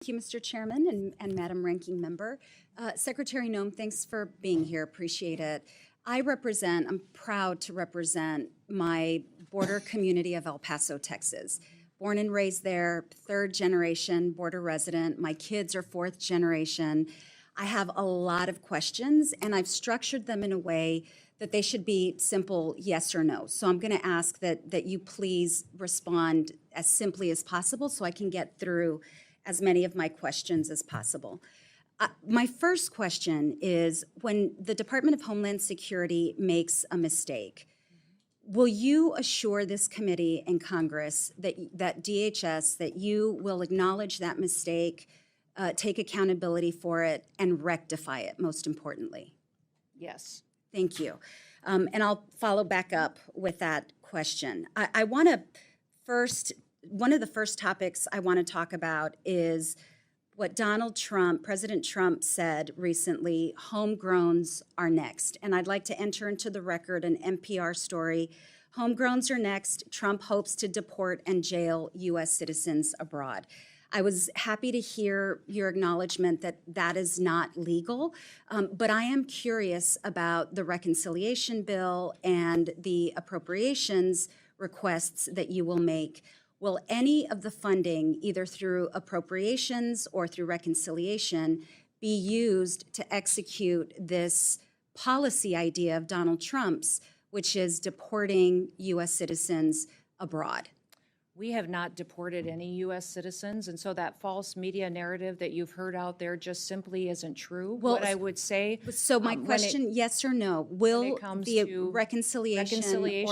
Thank you, Mr. Chairman and Madam Ranking Member. Secretary Noem, thanks for being here. Appreciate it. I'm proud to represent my border community of El Paso, Texas. Born and raised there, third generation border resident. My kids are fourth generation. I have a lot of questions, and I've structured them in a way that they should be simple yes or no. So I'm going to ask that you please respond as simply as possible so I can get through as many of my questions as possible. My first question is, when the Department of Homeland Security makes a mistake, will you assure this committee and Congress that DHS, that you will acknowledge that mistake, take accountability for it, and rectify it, most importantly? Yes. Thank you. And I'll follow back up with that question. I want to first, one of the first topics I want to talk about is what President Trump said recently: homegrowns are next. And I'd like to enter into the record an NPR story. Homegrowns are next. Trump hopes to deport and jail U.S. citizens abroad. I was happy to hear your acknowledgement that that is not legal, but I am curious about the reconciliation bill and the appropriations requests that you will make. Will any of the funding, either through appropriations or through reconciliation, be used to execute this policy idea of Donald Trump's, which is deporting U.S. citizens abroad? We have not deported any U.S. citizens, and so that false media narrative that you've heard out there just simply isn't true. Well, what I would say... So my question, yes or no, will the reconciliation or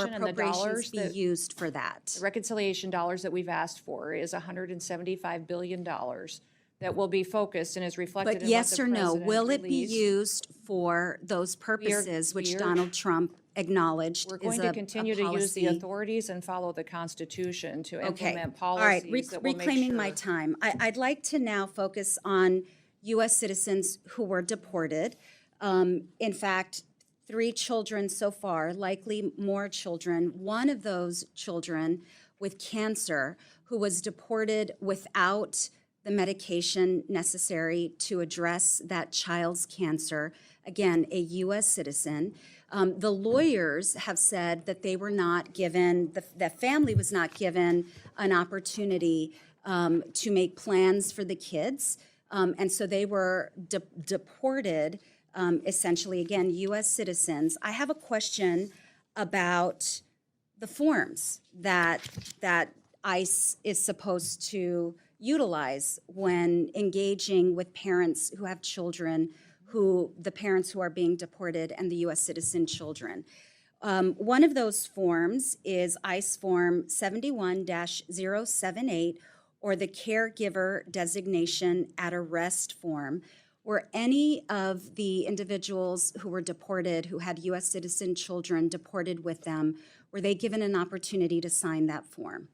and the appropriations be used for that? The reconciliation dollars that we've asked for is $175 billion that will be focused and is reflected But in yes what or the no, president will it be released. used for those purposes which Donald Trump acknowledged? We're going to continue to use the authorities and follow the Constitution to implement policies. All right, that will reclaiming make my sure. time. I'd like to now focus on U.S. citizens who were deported. In fact, 3 children so far, likely more children. One of those children with cancer who was deported without the medication necessary to address that child's cancer. Again, a U.S. citizen. The lawyers have said that they were not given, the family was not given an opportunity to make plans for the kids. And so they were deported, essentially, again, U.S. citizens. I have a question about the forms that ICE is supposed to utilize when engaging with parents who have children, the parents who are being deported, and the U.S. citizen children. One of those forms is ICE Form 71-078, or the Caregiver Designation at Arrest form. Were any of the individuals who were deported, who had U.S. citizen children deported with them, were they given an opportunity to sign that form?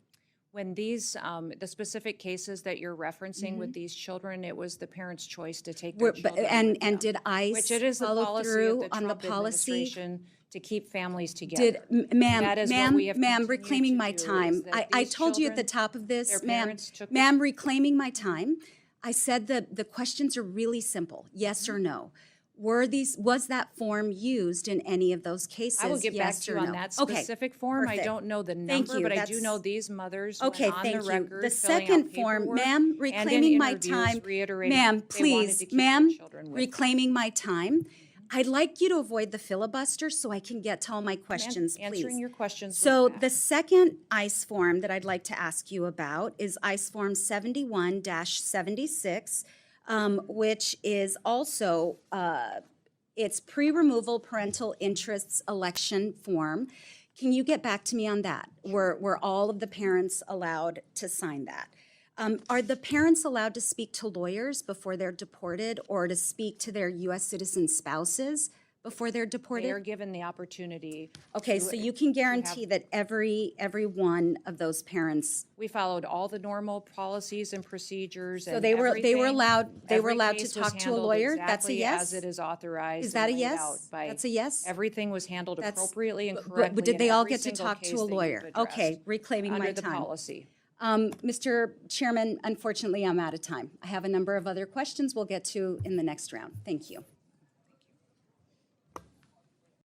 When these, the specific cases that you're referencing with these children, it was the parents' choice to take their children with them. Did ICE Which it is the follow policy through of the on the Trump policy? administration to keep families together. Ma'am, reclaiming my time. I told you at the top of this, ma'am, reclaiming my time. I said the questions are really simple, yes or no. Was that form used in any of those cases? I will get back to you on that specific form. Perfect. I don't know the number, but I do know these mothers went on the record. The second form, ma'am, reclaiming my time. Ma'am, please, ma'am, reclaiming my time. I'd like you to avoid the filibuster so I can get to all my questions, please. Answering your questions. So the second ICE form that I'd like to ask you about is ICE Form 71-76. Which is also, it's pre-removal parental interests election form. Can you get back to me on that? Were all of the parents allowed to sign that? Are the parents allowed to speak to lawyers before they're deported, or to speak to their U.S. citizen spouses before they're deported? They are given the opportunity. Okay, so you can guarantee that every one of those parents. We followed all the normal policies and procedures. So they were allowed to talk to a lawyer. That's a yes. As it is authorized. Is that a yes? That's a yes. Everything was handled appropriately and correctly. But did they all get to talk to a lawyer? Okay, reclaiming my time. Under the policy. Mr. Chairman, unfortunately, I'm out of time. I have a number of other questions we'll get to in the next round. Thank you.